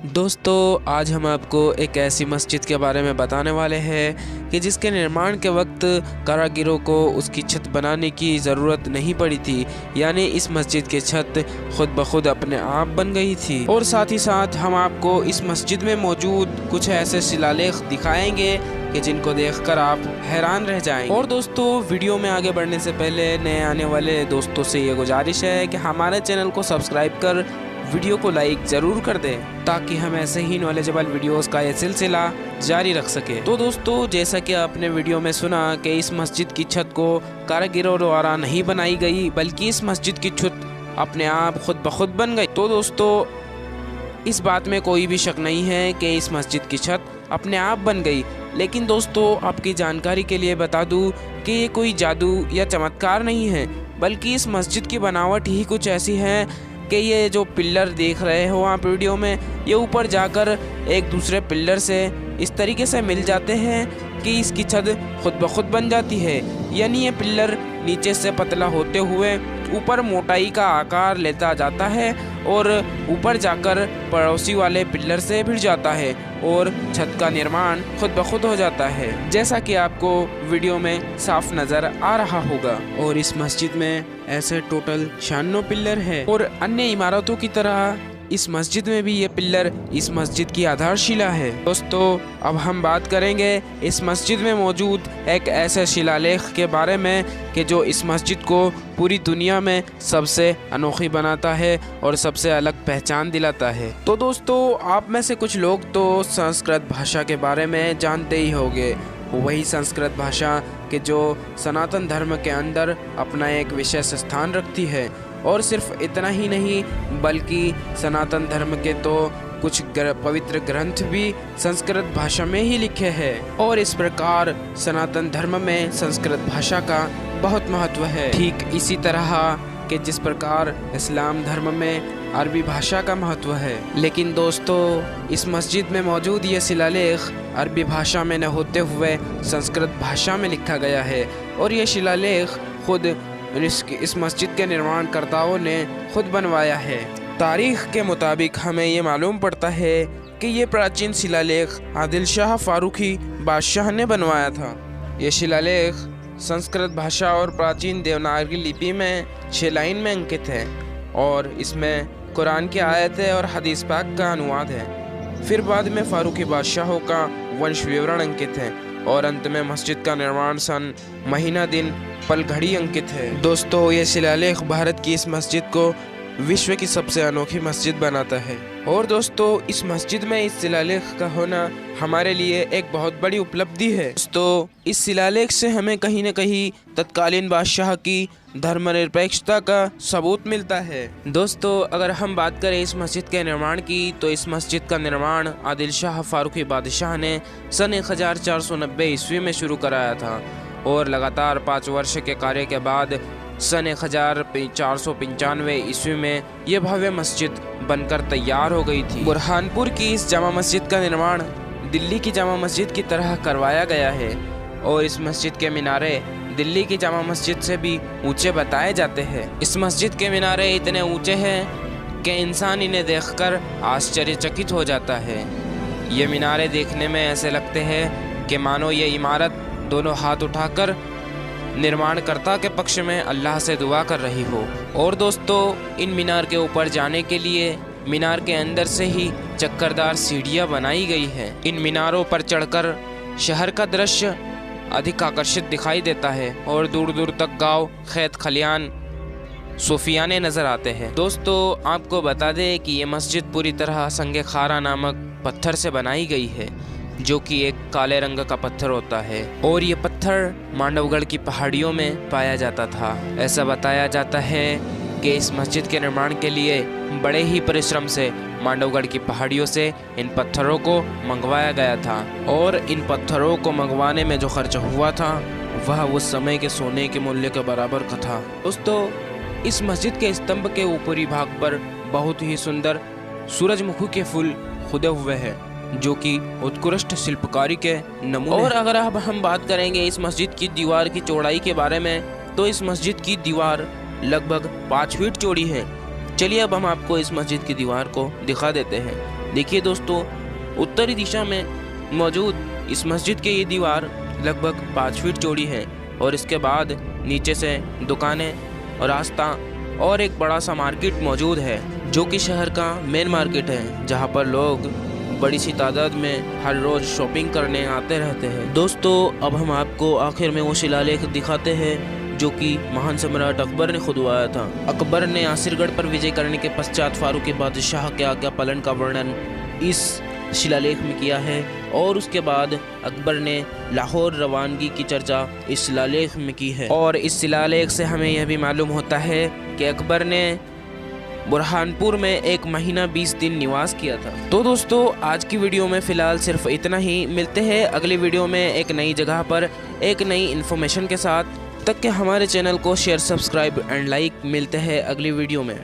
दोस्तों आज हम आपको एक ऐसी मस्जिद के बारे में बताने वाले हैं कि जिसके निर्माण के वक्त कारीगरों को उसकी छत बनाने की ज़रूरत नहीं पड़ी थी, यानी इस मस्जिद की छत खुद ब खुद अपने आप बन गई थी। और साथ ही साथ हम आपको इस मस्जिद में मौजूद कुछ ऐसे शिलालेख दिखाएंगे कि जिनको देखकर आप हैरान रह जाएंगे। और दोस्तों वीडियो में आगे बढ़ने से पहले नए आने वाले दोस्तों से ये गुजारिश है कि हमारे चैनल को सब्सक्राइब कर वीडियो को लाइक ज़रूर कर दें ताकि हम ऐसे ही नॉलेजेबल वीडियोस का ये सिलसिला जारी रख सके। तो दोस्तों जैसा कि आपने वीडियो में सुना कि इस मस्जिद की छत को कारीगरों द्वारा नहीं बनाई गई, बल्कि इस मस्जिद की छत अपने आप खुद ब खुद बन गई। तो दोस्तों इस बात में कोई भी शक नहीं है कि इस मस्जिद की छत अपने आप बन गई। लेकिन दोस्तों आपकी जानकारी के लिए बता दूं कि ये कोई जादू या चमत्कार नहीं है, बल्कि इस मस्जिद की बनावट ही कुछ ऐसी है कि ये जो पिल्लर देख रहे हो आप वीडियो में, ये ऊपर जाकर एक दूसरे पिल्लर से इस तरीके से मिल जाते हैं कि इसकी छत खुद ब खुद बन जाती है। यानी ये पिल्लर नीचे से पतला होते हुए ऊपर मोटाई का आकार लेता जाता है और ऊपर जाकर पड़ोसी वाले पिल्लर से भिड़ जाता है और छत का निर्माण खुद ब खुद हो जाता है, जैसा कि आपको वीडियो में साफ नज़र आ रहा होगा। और इस मस्जिद में ऐसे टोटल 96 पिल्लर है और अन्य इमारतों की तरह इस मस्जिद में भी ये पिल्लर इस मस्जिद की आधारशिला है। दोस्तों अब हम बात करेंगे इस मस्जिद में मौजूद एक ऐसे शिलालेख के बारे में कि जो इस मस्जिद को पूरी दुनिया में सबसे अनोखी बनाता है और सबसे अलग पहचान दिलाता है। तो दोस्तों आप में से कुछ लोग तो संस्कृत भाषा के बारे में जानते ही होंगे, वही संस्कृत भाषा कि जो सनातन धर्म के अंदर अपना एक विशेष स्थान रखती है। और सिर्फ इतना ही नहीं बल्कि सनातन धर्म के तो कुछ पवित्र ग्रंथ भी संस्कृत भाषा में ही लिखे हैं। और इस प्रकार सनातन धर्म में संस्कृत भाषा का बहुत महत्व है। ठीक इसी तरह कि जिस प्रकार इस्लाम धर्म में अरबी भाषा का महत्व है। लेकिन दोस्तों इस मस्जिद में मौजूद ये शिलालेख अरबी भाषा में न होते हुए संस्कृत भाषा में लिखा गया है। और ये शिलालेख खुद इस मस्जिद के निर्माणकर्ताओं ने खुद बनवाया है। तारीख के मुताबिक हमें ये मालूम पड़ता है कि ये प्राचीन शिलालेख आदिल शाह फारूकी बादशाह ने बनवाया था। ये शिलालेख संस्कृत भाषा और प्राचीन देवनागरी लिपि में 6 लाइन में अंकित है और इसमें कुरान की आयतें और हदीस पाक का अनुवाद है। फिर बाद में फारूकी बादशाहों का वंश विवरण अंकित है और अंत में मस्जिद का निर्माण सन, महीना, दिन, पल घड़ी अंकित है। दोस्तों ये शिलालेख भारत की इस मस्जिद को विश्व की सबसे अनोखी मस्जिद बनाता है। और दोस्तों इस मस्जिद में इस शिलालेख का होना हमारे लिए एक बहुत बड़ी उपलब्धि है। दोस्तों इस शिलालेख से हमें कहीं न कहीं तत्कालीन बादशाह की धर्मनिरपेक्षता का सबूत मिलता है। दोस्तों अगर हम बात करें इस मस्जिद के निर्माण की, तो इस मस्जिद का निर्माण आदिल शाह फारूकी बादशाह ने सन 1490 ईस्वी में शुरू कराया था और लगातार 5 वर्ष के कार्य के बाद सन 1495 ईस्वी में यह भव्य मस्जिद बनकर तैयार हो गई थी। बुरहानपुर की इस जामा मस्जिद का निर्माण दिल्ली की जामा मस्जिद की तरह करवाया गया है और इस मस्जिद के मीनारे दिल्ली की जामा मस्जिद से भी ऊंचे बताए जाते हैं। इस मस्जिद के मीनारे इतने ऊंचे हैं कि इंसान इन्हें देखकर आश्चर्यचकित हो जाता है। ये मीनारे देखने में ऐसे लगते हैं कि मानो ये इमारत दोनों हाथ उठाकर निर्माणकर्ता के पक्ष में अल्लाह से दुआ कर रही हो। और दोस्तों इन मीनार के ऊपर जाने के लिए मीनार के अंदर से ही चक्करदार सीढ़ियां बनाई गई हैं। इन मीनारों पर चढ़कर शहर का दृश्य अधिक आकर्षित दिखाई देता है और दूर दूर तक गांव, खेत खलियान, सूफियाने नज़र आते हैं। दोस्तों आपको बता दें कि ये मस्जिद पूरी तरह संगे खारा नामक पत्थर से बनाई गई है, जो कि एक काले रंग का पत्थर होता है और ये पत्थर मांडवगढ़ की पहाड़ियों में पाया जाता था। ऐसा बताया जाता है कि इस मस्जिद के निर्माण के लिए बड़े ही परिश्रम से मांडवगढ़ की पहाड़ियों से इन पत्थरों को मंगवाया गया था और इन पत्थरों को मंगवाने में जो खर्च हुआ था वह उस समय के सोने के मूल्य के बराबर का था। दोस्तों इस मस्जिद के स्तंभ के ऊपरी भाग पर बहुत ही सुंदर सूरजमुखी के फूल खुदे हुए हैं, जो कि उत्कृष्ट शिल्पकारी के नमूने। और अगर अब हम बात करेंगे इस मस्जिद की दीवार की चौड़ाई के बारे में, तो इस मस्जिद की दीवार लगभग 5 फीट चौड़ी है। चलिए अब हम आपको इस मस्जिद की दीवार को दिखा देते हैं। देखिए दोस्तों, उत्तरी दिशा में मौजूद इस मस्जिद की ये दीवार लगभग 5 फीट चौड़ी है और इसके बाद नीचे से दुकानें और रास्ता और एक बड़ा सा मार्केट मौजूद है, जो कि शहर का मेन मार्केट है, जहां पर लोग बड़ी सी तादाद में हर रोज़ शॉपिंग करने आते रहते हैं। दोस्तों, अब हम आपको आखिर में वो शिलालेख दिखाते हैं जो कि महान सम्राट अकबर ने खुदवाया था। अकबर ने आसिरगढ़ पर विजय करने के पश्चात फारूकी बादशाह के आज्ञा पालन का वर्णन इस शिलालेख में किया है और उसके बाद अकबर ने लाहौर रवानगी की चर्चा इस शिलालेख में की है। और इस शिलालेख से हमें यह भी मालूम होता है कि अकबर ने बुरहानपुर में 1 महीना 20 दिन निवास किया था। तो दोस्तों, आज की वीडियो में फ़िलहाल सिर्फ इतना ही। मिलते हैं अगली वीडियो में एक नई जगह पर एक नई इन्फॉर्मेशन के साथ। तक के हमारे चैनल को शेयर, सब्सक्राइब एंड लाइक। मिलते हैं अगली वीडियो में।